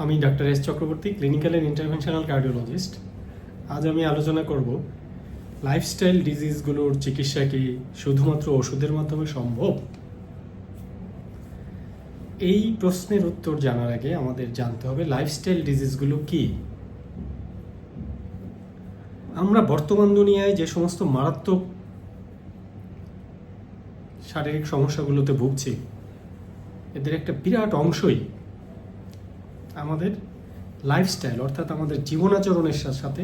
আমি doctor S Chakraborty, clinical and interventional cardiologist. আজ আমি আলোচনা করব লাইফস্টাইল ডিজিজগুলোর চিকিৎসা কি শুধুমাত্র ওষুধের মাধ্যমে সম্ভব। এই প্রশ্নের উত্তর জানার আগে আমাদের জানতে হবে লাইফস্টাইল ডিজিজগুলো কি। আমরা বর্তমান দুনিয়ায় যে সমস্ত মারাত্মক শারীরিক সমস্যাগুলোতে ভুগছি, এদের একটা বিরাট অংশই আমাদের লাইফস্টাইল, অর্থাৎ আমাদের জীবনাচরণের সাথে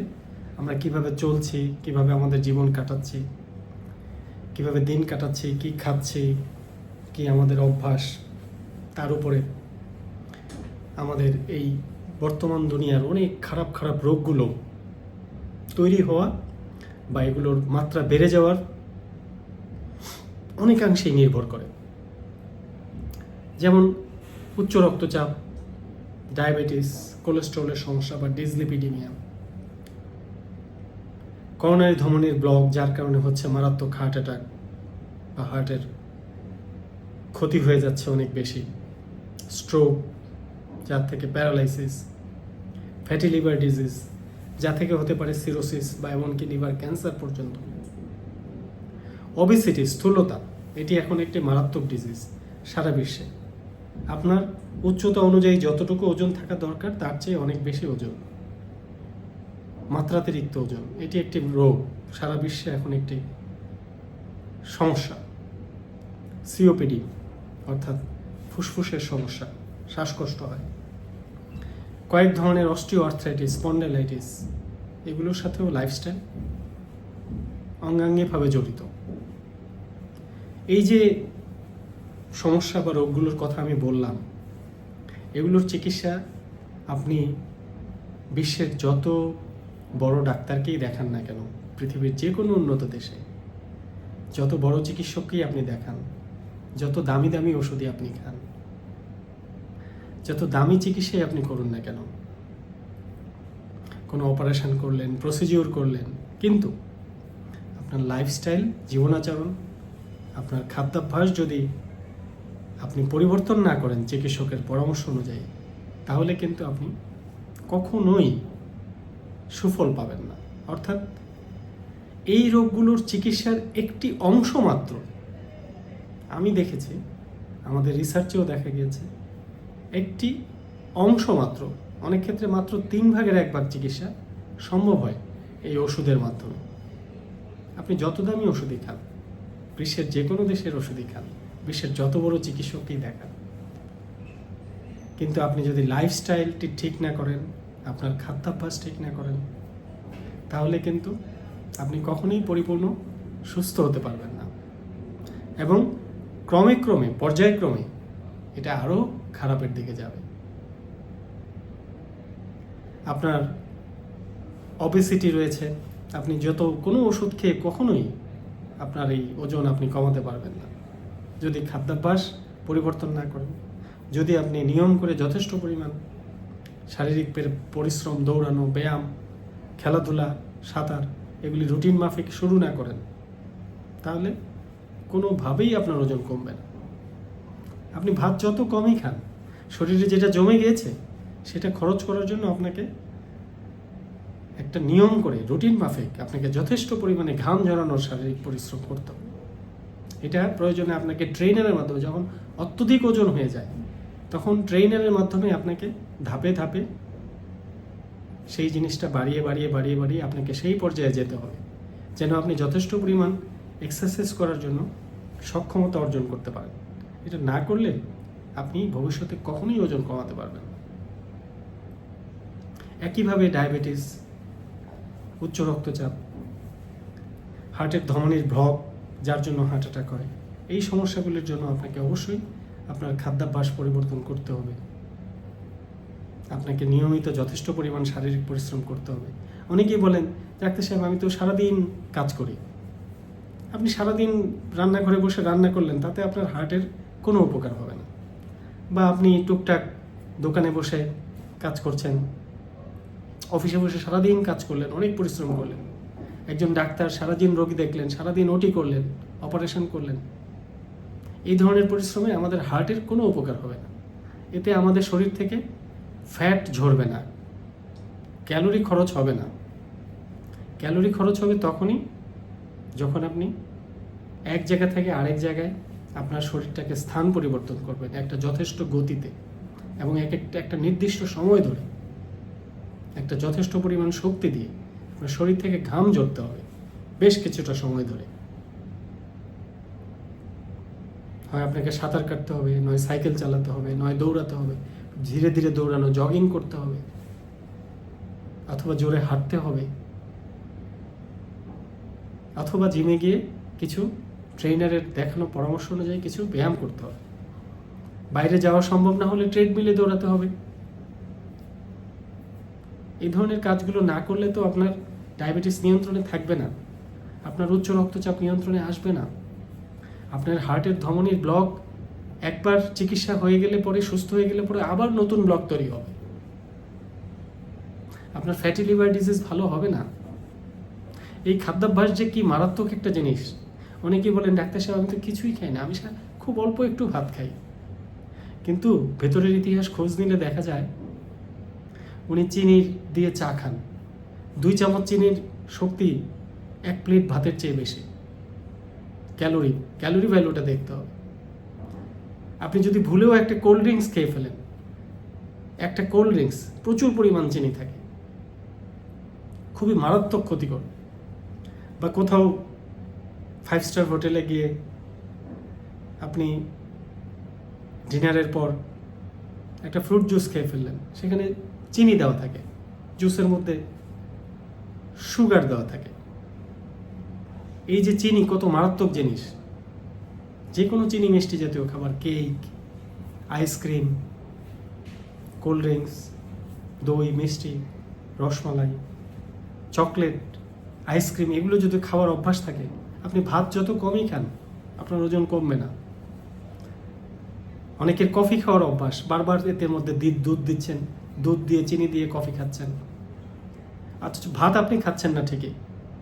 আমরা কিভাবে চলছি, কিভাবে আমাদের জীবন কাটাচ্ছি, কিভাবে দিন কাটাচ্ছি, কি খাচ্ছি, কি আমাদের অভ্যাস, তার উপরে আমাদের এই বর্তমান দুনিয়ার অনেক খারাপ খারাপ রোগগুলো তৈরি হওয়া বা এগুলোর মাত্রা বেড়ে যাওয়ার অনেকাংশেই নির্ভর করে। যেমন উচ্চ রক্তচাপ, ডায়াবেটিস, কোলেস্টেরলের সমস্যা বা ডিসলিপিডিমিয়া, করোনারি ধমনির ব্লক, যার কারণে হচ্ছে মারাত্মক হার্ট অ্যাটাক বা হার্টের ক্ষতি হয়ে যাচ্ছে অনেক বেশি, স্ট্রোক, যার থেকে প্যারালাইসিস, ফ্যাটি লিভার ডিজিজ, যা থেকে হতে পারে সিরোসিস বা এমনকি লিভার ক্যান্সার পর্যন্ত, ওবেসিটি, স্থূলতা, এটি এখন একটি মারাত্মক ডিজিজ সারা বিশ্বে। আপনার উচ্চতা অনুযায়ী যতটুকু ওজন থাকা দরকার তার চেয়ে অনেক বেশি ওজন, মাত্রাতিরিক্ত ওজন, এটি একটি রোগ, সারা বিশ্বে এখন একটি সমস্যা। সিওপিডি অর্থাৎ ফুসফুসের সমস্যা, শ্বাসকষ্ট হয়। কয়েক ধরনের অস্টিও আর্থ্রাইটিস, স্পন্ডাইলাইটিস, এগুলোর সাথেও লাইফস্টাইল অঙ্গাঙ্গিভাবে জড়িত। এই যে সমস্যা বা রোগগুলোর কথা আমি বললাম, এগুলোর চিকিৎসা আপনি বিশ্বের যত বড় ডাক্তারকেই দেখান না কেন, পৃথিবীর যে কোনো উন্নত দেশে যত বড় চিকিৎসককেই আপনি দেখান, যত দামি দামি ওষুধই আপনি খান, যত দামি চিকিৎসাই আপনি করুন না কেন, কোনো অপারেশন করলেন, প্রসিডিওর করলেন, কিন্তু আপনার লাইফস্টাইল, জীবনাচরণ, আপনার খাদ্যাভ্যাস যদি আপনি পরিবর্তন না করেন চিকিৎসকের পরামর্শ অনুযায়ী, তাহলে কিন্তু আপনি কখনোই সুফল পাবেন না। অর্থাৎ এই রোগগুলোর চিকিৎসার একটি অংশ মাত্র, আমি দেখেছি, আমাদের রিসার্চেও দেখা গিয়েছে, একটি অংশ মাত্র, অনেক ক্ষেত্রে মাত্র 1/3 চিকিৎসা সম্ভব হয় এই ওষুধের মাধ্যমে। আপনি যত দামি ওষুধই খান, বিশ্বের যে কোনো দেশের ওষুধই খান, বিশ্বের যত বড় চিকিৎসককেই দেখান, কিন্তু আপনি যদি লাইফস্টাইলটি ঠিক না করেন, আপনার খাদ্যাভ্যাস ঠিক না করেন, তাহলে কিন্তু আপনি কখনোই পরিপূর্ণ সুস্থ হতে পারবেন না, এবং ক্রমে ক্রমে, পর্যায়ক্রমে এটা আরও খারাপের দিকে যাবে। আপনার ওবেসিটি রয়েছে, আপনি যত কোনো ওষুধ খেয়ে কখনোই আপনার এই ওজন আপনি কমাতে পারবেন না যদি খাদ্যাভ্যাস পরিবর্তন না করেন, যদি আপনি নিয়ম করে যথেষ্ট পরিমাণ শারীরিক পরিশ্রম, দৌড়ানো, ব্যায়াম, খেলাধুলা, সাঁতার, এগুলি রুটিন মাফিক শুরু না করেন, তাহলে কোনোভাবেই আপনার ওজন কমবে না। আপনি ভাত যত কমই খান, শরীরে যেটা জমে গিয়েছে সেটা খরচ করার জন্য আপনাকে একটা নিয়ম করে, রুটিন মাফিক আপনাকে যথেষ্ট পরিমাণে ঘাম ঝরানোর শারীরিক পরিশ্রম করতে হবে। এটা প্রয়োজনে আপনাকে ট্রেনারের মাধ্যমে, যখন অত্যধিক ওজন হয়ে যায় তখন ট্রেনারের মাধ্যমে আপনাকে ধাপে ধাপে সেই জিনিসটা বাড়িয়ে বাড়িয়ে বাড়িয়ে বাড়িয়ে আপনাকে সেই পর্যায়ে যেতে হবে, যেন আপনি যথেষ্ট পরিমাণ এক্সারসাইজ করার জন্য সক্ষমতা অর্জন করতে পারেন। এটা না করলে আপনি ভবিষ্যতে কখনোই ওজন কমাতে পারবেন না। একইভাবে ডায়াবেটিস, উচ্চ রক্তচাপ, হার্টের ধমনির ব্লক, যার জন্য হার্ট অ্যাটাক হয়, এই সমস্যাগুলির জন্য আপনাকে অবশ্যই আপনার খাদ্যাভ্যাস পরিবর্তন করতে হবে। আপনাকে নিয়মিত যথেষ্ট পরিমাণ শারীরিক পরিশ্রম করতে হবে। অনেকেই বলেন, ডাক্তার সাহেব আমি তো সারাদিন কাজ করি। আপনি সারাদিন রান্নাঘরে বসে রান্না করলেন, তাতে আপনার হার্টের কোনো উপকার হবে না। বা আপনি টুকটাক দোকানে বসে কাজ করছেন, অফিসে বসে সারাদিন কাজ করলেন, অনেক পরিশ্রম করলেন। একজন ডাক্তার সারাদিন রোগী দেখলেন, সারাদিন ওটি করলেন, অপারেশন করলেন। এই ধরনের পরিশ্রমে আমাদের হার্টের কোনো উপকার হবে না। এতে আমাদের শরীর থেকে ফ্যাট ঝরবে না, ক্যালোরি খরচ হবে না। ক্যালোরি খরচ হবে তখনই যখন আপনি এক জায়গা থেকে আরেক জায়গায় আপনার শরীরটাকে স্থান পরিবর্তন করবেন একটা যথেষ্ট গতিতে, এবং একটা নির্দিষ্ট সময় ধরে একটা যথেষ্ট পরিমাণ শক্তি দিয়ে আপনার শরীর থেকে ঘাম ঝরতে হবে বেশ কিছুটা সময় ধরে। হয় আপনাকে সাঁতার কাটতে হবে, নয় সাইকেল চালাতে হবে, নয় দৌড়াতে হবে, ধীরে ধীরে দৌড়ানো, জগিং করতে হবে, অথবা জোরে হাঁটতে হবে, অথবা জিমে গিয়ে কিছু ট্রেনারের দেখানো পরামর্শ অনুযায়ী কিছু ব্যায়াম করতে হবে। বাইরে যাওয়া সম্ভব না হলে ট্রেডমিলে দৌড়াতে হবে। এই ধরনের কাজগুলো না করলে তো আপনার ডায়াবেটিস নিয়ন্ত্রণে থাকবে না, আপনার উচ্চ রক্তচাপ নিয়ন্ত্রণে আসবে না, আপনার হার্টের ধমনির ব্লক একবার চিকিৎসা হয়ে গেলে পরে, সুস্থ হয়ে গেলে পরে আবার নতুন ব্লক তৈরি হবে, আপনার ফ্যাটি লিভার ডিজিজ ভালো হবে না। এই খাদ্যাভ্যাস যে কি মারাত্মক একটা জিনিস। অনেকেই বলেন ডাক্তার সাহেব আমি তো কিছুই খাই না, আমি খুব অল্প একটু ভাত খাই, কিন্তু ভেতরের ইতিহাস খোঁজ নিলে দেখা যায় উনি চিনি দিয়ে চা খান, 2 চামচ চিনির শক্তি 1 প্লেট ভাতের চেয়ে বেশি। ক্যালোরি ভ্যালুটা দেখতে হবে। আপনি যদি ভুলেও একটা কোল্ড ড্রিঙ্কস খেয়ে ফেলেন, একটা কোল্ড ড্রিঙ্কস প্রচুর পরিমাণ চিনি থাকে, খুবই মারাত্মক ক্ষতিকর। বা কোথাও 5 স্টার হোটেলে গিয়ে আপনি ডিনারের পর একটা ফ্রুট জুস খেয়ে ফেললেন, সেখানে চিনি দেওয়া থাকে, জুসের মধ্যে সুগার দেওয়া থাকে। এই যে চিনি কত মারাত্মক জিনিস। যে কোনো চিনি মিষ্টি জাতীয় খাবার, কেক, আইসক্রিম, কোল্ড ড্রিঙ্কস, দই, মিষ্টি, রসমালাই, চকলেট, আইসক্রিম, এগুলো যদি খাওয়ার অভ্যাস থাকে, আপনি ভাত যত কমই খান আপনার ওজন কমবে না। অনেকের কফি খাওয়ার অভ্যাস, বারবার এর মধ্যে দুধ দিচ্ছেন, দুধ দিয়ে চিনি দিয়ে কফি খাচ্ছেন, অথচ ভাত আপনি খাচ্ছেন না ঠিকই,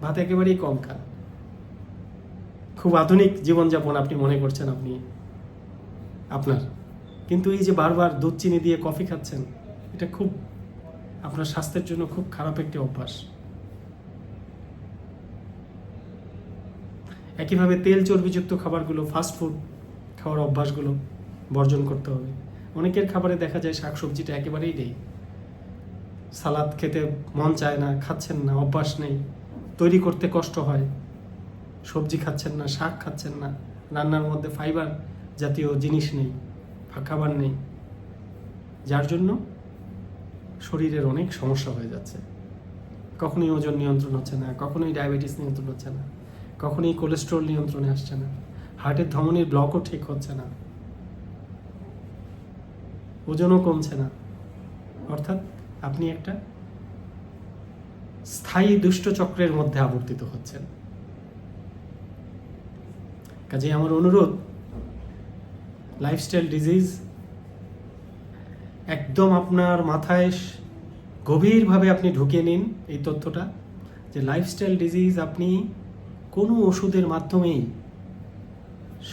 ভাত একেবারেই কম খান। খুব আধুনিক জীবনযাপন আপনি মনে করছেন আপনার, কিন্তু এই যে বারবার দুধ চিনি দিয়ে কফি খাচ্ছেন, এটা খুব আপনার স্বাস্থ্যের জন্য খুব খারাপ একটি অভ্যাস। একইভাবে তেল চর্বিযুক্ত খাবারগুলো, ফাস্ট ফুড খাওয়ার অভ্যাসগুলো বর্জন করতে হবে। অনেকের খাবারে দেখা যায় শাকসবজিটা একেবারেই নেই, সালাদ খেতে মন চায় না, খাচ্ছেন না, অভ্যাস নেই, তৈরি করতে কষ্ট হয়, সবজি খাচ্ছেন না, শাক খাচ্ছেন না, রান্নার মধ্যে ফাইবার জাতীয় জিনিস নেই, খাবার নেই, যার জন্য শরীরের অনেক সমস্যা হয়ে যাচ্ছে। কখনোই ওজন নিয়ন্ত্রণ হচ্ছে না, কখনোই ডায়াবেটিস নিয়ন্ত্রণ হচ্ছে না, কখনোই কোলেস্ট্রল নিয়ন্ত্রণে আসছে না, হার্টের ধমনির ব্লকও ঠিক হচ্ছে না, ওজনও কমছে না। অর্থাৎ আপনি একটা স্থায়ী দুষ্ট চক্রের মধ্যে আবর্তিত হচ্ছেন। কাজে আমার অনুরোধ, লাইফস্টাইল ডিজিজ একদম আপনার মাথায় গভীরভাবে আপনি ঢুকিয়ে নিন এই তথ্যটা, যে লাইফস্টাইল ডিজিজ আপনি কোনো ওষুধের মাধ্যমেই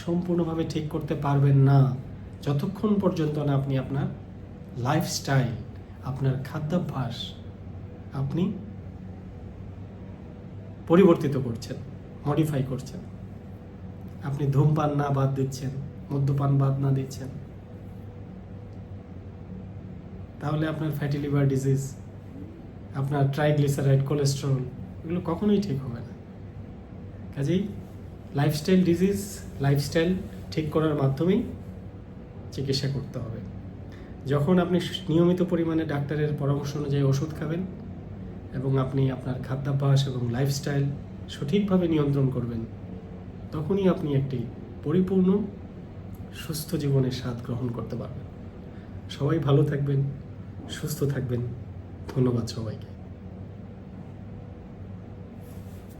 সম্পূর্ণভাবে ঠিক করতে পারবেন না, যতক্ষণ পর্যন্ত না আপনি আপনার লাইফস্টাইল, আপনার খাদ্যাভ্যাস আপনি পরিবর্তিত করছেন, মডিফাই করছেন। আপনি ধূমপান না বাদ দিচ্ছেন, মদ্যপান বাদ না দিচ্ছেন, তাহলে আপনার ফ্যাটি লিভার ডিজিজ, আপনার ট্রাইগ্লিসারাইড, কোলেস্ট্রল, এগুলো কখনোই ঠিক হবে না। কাজেই লাইফস্টাইল ডিজিজ, লাইফস্টাইল ঠিক করার মাধ্যমেই চিকিৎসা করতে হবে। যখন আপনি নিয়মিত পরিমাণে ডাক্তারের পরামর্শ অনুযায়ী ওষুধ খাবেন এবং আপনি আপনার খাদ্যাভ্যাস এবং লাইফস্টাইল সঠিকভাবে নিয়ন্ত্রণ করবেন, তখনই আপনি একটি পরিপূর্ণ সুস্থ জীবনের স্বাদ গ্রহণ করতে পারবেন। সবাই ভালো থাকবেন, সুস্থ থাকবেন। ধন্যবাদ সবাইকে।